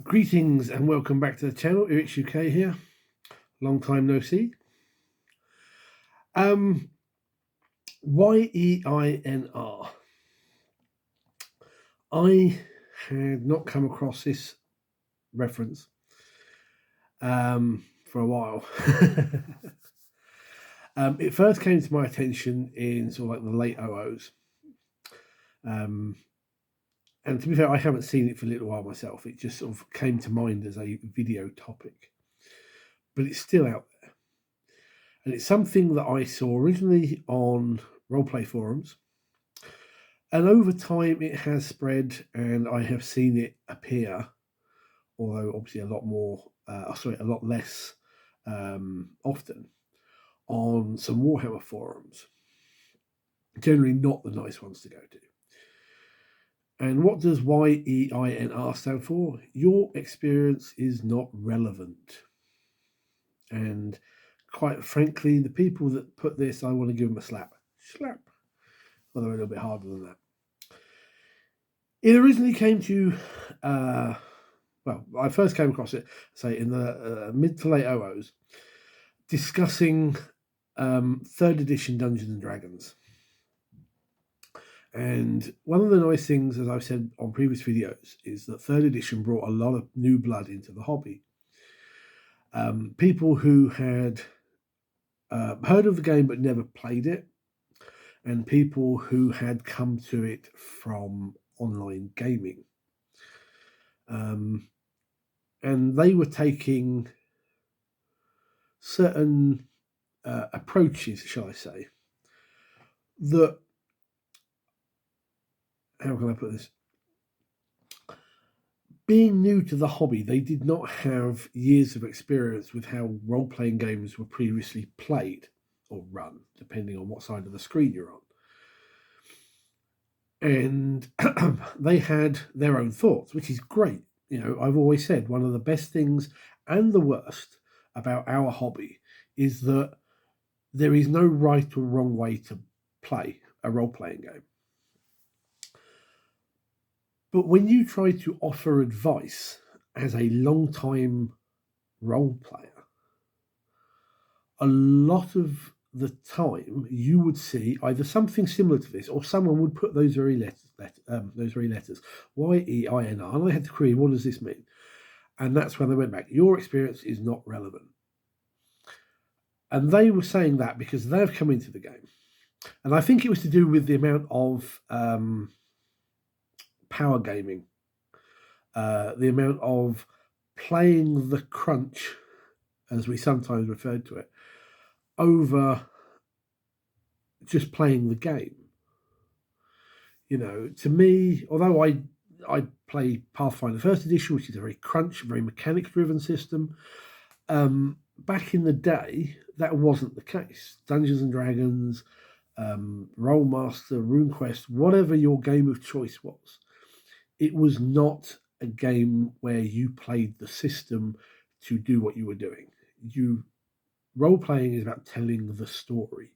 Greetings and welcome back to the channel. Eric's UK here. Long time no see. YEINR. I had not come across this reference for a while. It first came to my attention in sort of like the late 00s. And to be fair, I haven't seen it for a little while myself. It just sort of came to mind as a video topic. But it's still out there. And it's something that I saw originally on roleplay forums. And over time, it has spread, and I have seen it appear, although obviously a lot less often, on some Warhammer forums. Generally not the nice ones to go to. And what does YEINR stand for? Your experience is not relevant. And quite frankly, the people that put this, I want to give them a slap. Although a little bit harder than that. It originally came to, I first came across it, say, in the mid to late 00s, discussing 3rd edition Dungeons and Dragons. And one of the nice things, as I've said on previous videos, is that 3rd edition brought a lot of new blood into the hobby. People who had heard of the game but never played it, and people who had come to it from online gaming. And they were taking certain approaches, shall I say, that, how can I put this? Being new to the hobby, they did not have years of experience with how role-playing games were previously played or run, depending on what side of the screen you're on. And they had their own thoughts, which is great. You know, I've always said one of the best things and the worst about our hobby is that there is no right or wrong way to play a role-playing game. But when you try to offer advice as a long-time role player, a lot of the time you would see either something similar to this, or someone would put those very letters, YEINR, and I had to query, what does this mean? And that's when they went back, your experience is not relevant. And they were saying that because they've come into the game. And I think it was to do with the amount of power gaming, the amount of playing the crunch, as we sometimes referred to it, over just playing the game. You know, to me, although I play Pathfinder 1st edition, which is a very very mechanics-driven system, back in the day, that wasn't the case. Dungeons and Dragons, Rolemaster, RuneQuest, whatever your game of choice was, it was not a game where you played the system to do what you were doing. Role-playing is about telling the story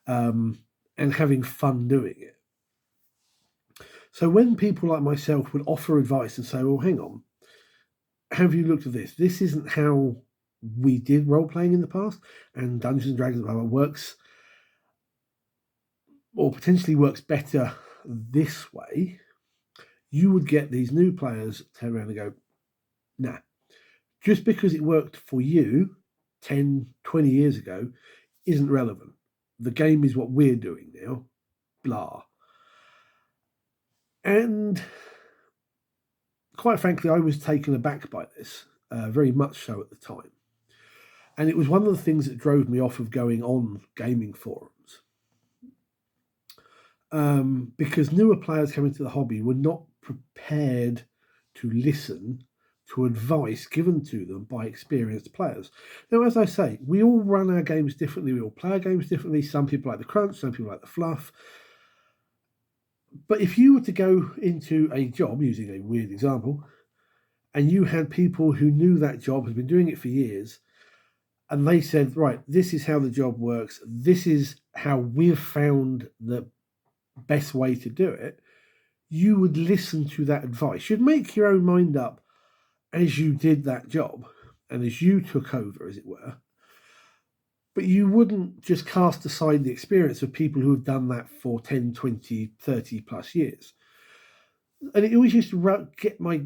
and having fun doing it. So when people like myself would offer advice and say, well, hang on, have you looked at this? This isn't how we did role-playing in the past, and Dungeons & Dragons works, or potentially works better this way. You would get these new players turn around and go, nah, just because it worked for you 10, 20 years ago isn't relevant. The game is what we're doing now, blah. And quite frankly, I was taken aback by this, very much so at the time. And it was one of the things that drove me off of going on gaming forums. Because newer players coming to the hobby were not prepared to listen to advice given to them by experienced players. Now, as I say, we all run our games differently. We all play our games differently. Some people like the crunch, some people like the fluff. But if you were to go into a job, using a weird example, and you had people who knew that job, had been doing it for years, and they said, right, this is how the job works, this is how we've found the best way to do it, you would listen to that advice. You'd make your own mind up as you did that job and as you took over, as it were. But you wouldn't just cast aside the experience of people who have done that for 10, 20, 30 plus years. And it always used to get my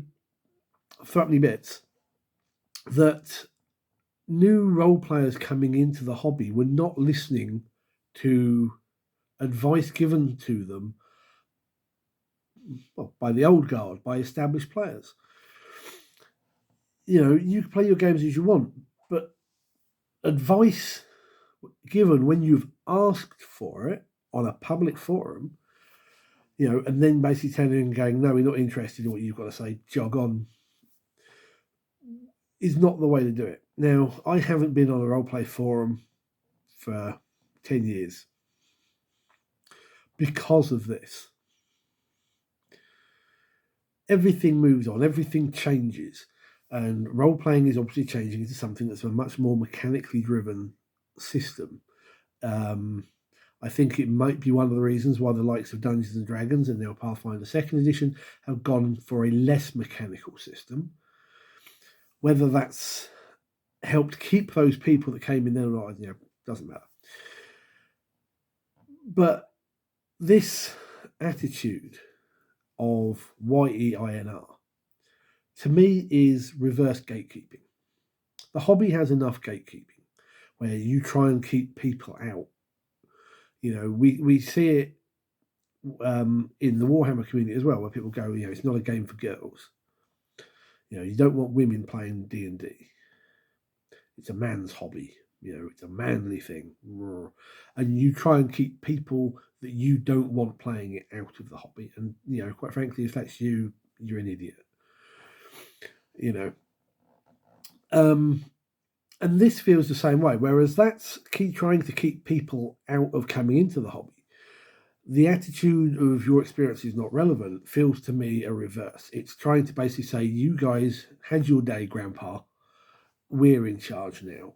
throat bits that new role players coming into the hobby were not listening to advice given to them by the old guard, by established players. You can play your games as you want, but advice given when you've asked for it on a public forum, and then basically turning and going, no, we're not interested in what you've got to say, jog on, is not the way to do it. Now, I haven't been on a roleplay forum for 10 years because of this. Everything moves on, everything changes, and role-playing is obviously changing into something that's a much more mechanically driven system. I think it might be one of the reasons why the likes of Dungeons and Dragons and now Pathfinder 2nd Edition have gone for a less mechanical system. Whether that's helped keep those people that came in there or not, doesn't matter. But this attitude of YEINR, to me, is reverse gatekeeping. The hobby has enough gatekeeping where you try and keep people out. We see it in the Warhammer community as well, where people go, it's not a game for girls. You don't want women playing D&D. It's a man's hobby. It's a manly thing. And you try and keep people that you don't want playing it out of the hobby. And, quite frankly, if that's you, you're an idiot. And this feels the same way, whereas that's trying to keep people out of coming into the hobby. The attitude of your experience is not relevant feels to me a reverse. It's trying to basically say, you guys had your day, Grandpa. We're in charge now.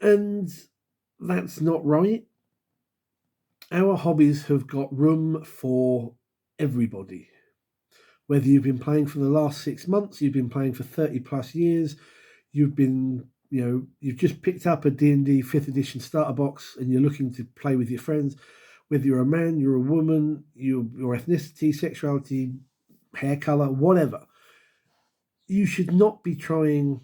And that's not right. Our hobbies have got room for everybody. Whether you've been playing for the last 6 months, you've been playing for 30 plus years, you've just picked up a D&D 5th edition starter box and you're looking to play with your friends, whether you're a man, you're a woman, your ethnicity, sexuality, hair color, whatever, you should not be trying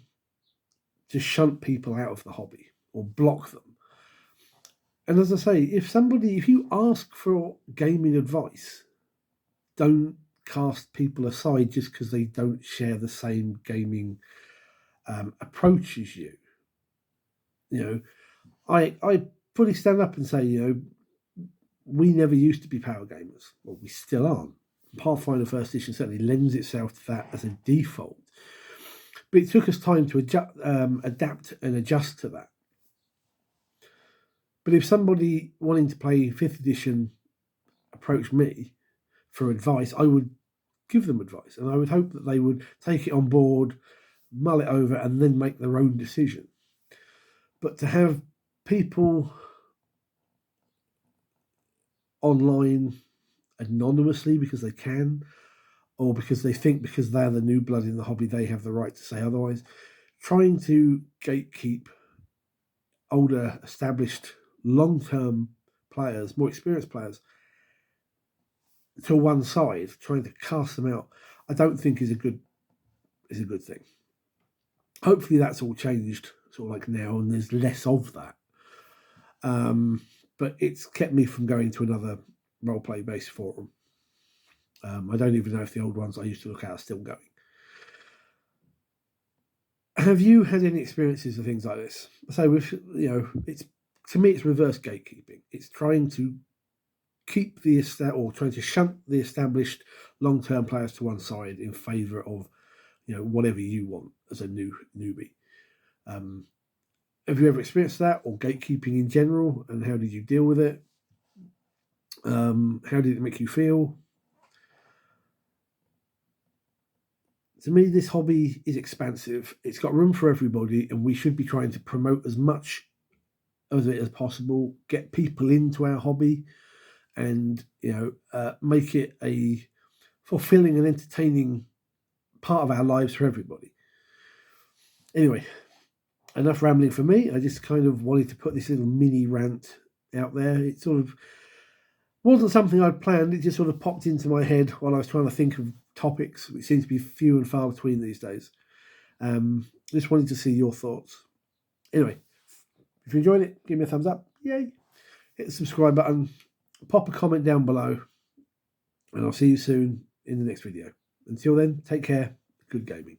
to shunt people out of the hobby or block them. And as I say, if you ask for gaming advice, don't cast people aside just because they don't share the same gaming approach as you. I fully stand up and say, we never used to be power gamers. Well, we still aren't. Pathfinder 1st Edition certainly lends itself to that as a default. But it took us time to adapt and adjust to that. But if somebody wanting to play 5th Edition approached me for advice, I would give them advice, and I would hope that they would take it on board, mull it over, and then make their own decision. But to have people online anonymously because they can, or because they think because they're the new blood in the hobby, they have the right to say otherwise, trying to gatekeep older, established, long-term players, more experienced players, to one side, trying to cast them out, I don't think is a good thing. Hopefully that's all changed sort of like now, and there's less of that. But it's kept me from going to another roleplay based forum. I don't even know if the old ones I used to look at are still going. Have you had any experiences of things like this? So it's, to me, it's reverse gatekeeping. It's trying to keep trying to shunt the established long-term players to one side in favour of, whatever you want as a newbie. Have you ever experienced that, or gatekeeping in general, and how did you deal with it? How did it make you feel? To me, this hobby is expansive. It's got room for everybody, and we should be trying to promote as much of it as possible, get people into our hobby, and make it a fulfilling and entertaining part of our lives for everybody. Anyway, enough rambling for me. I just kind of wanted to put this little mini rant out there. It sort of wasn't something I'd planned. It just sort of popped into my head while I was trying to think of topics, which seems to be few and far between these days. Just wanted to see your thoughts. Anyway, if you enjoyed it, give me a thumbs up. Yay. Hit the subscribe button. Pop a comment down below. And I'll see you soon in the next video. Until then, take care. Good gaming.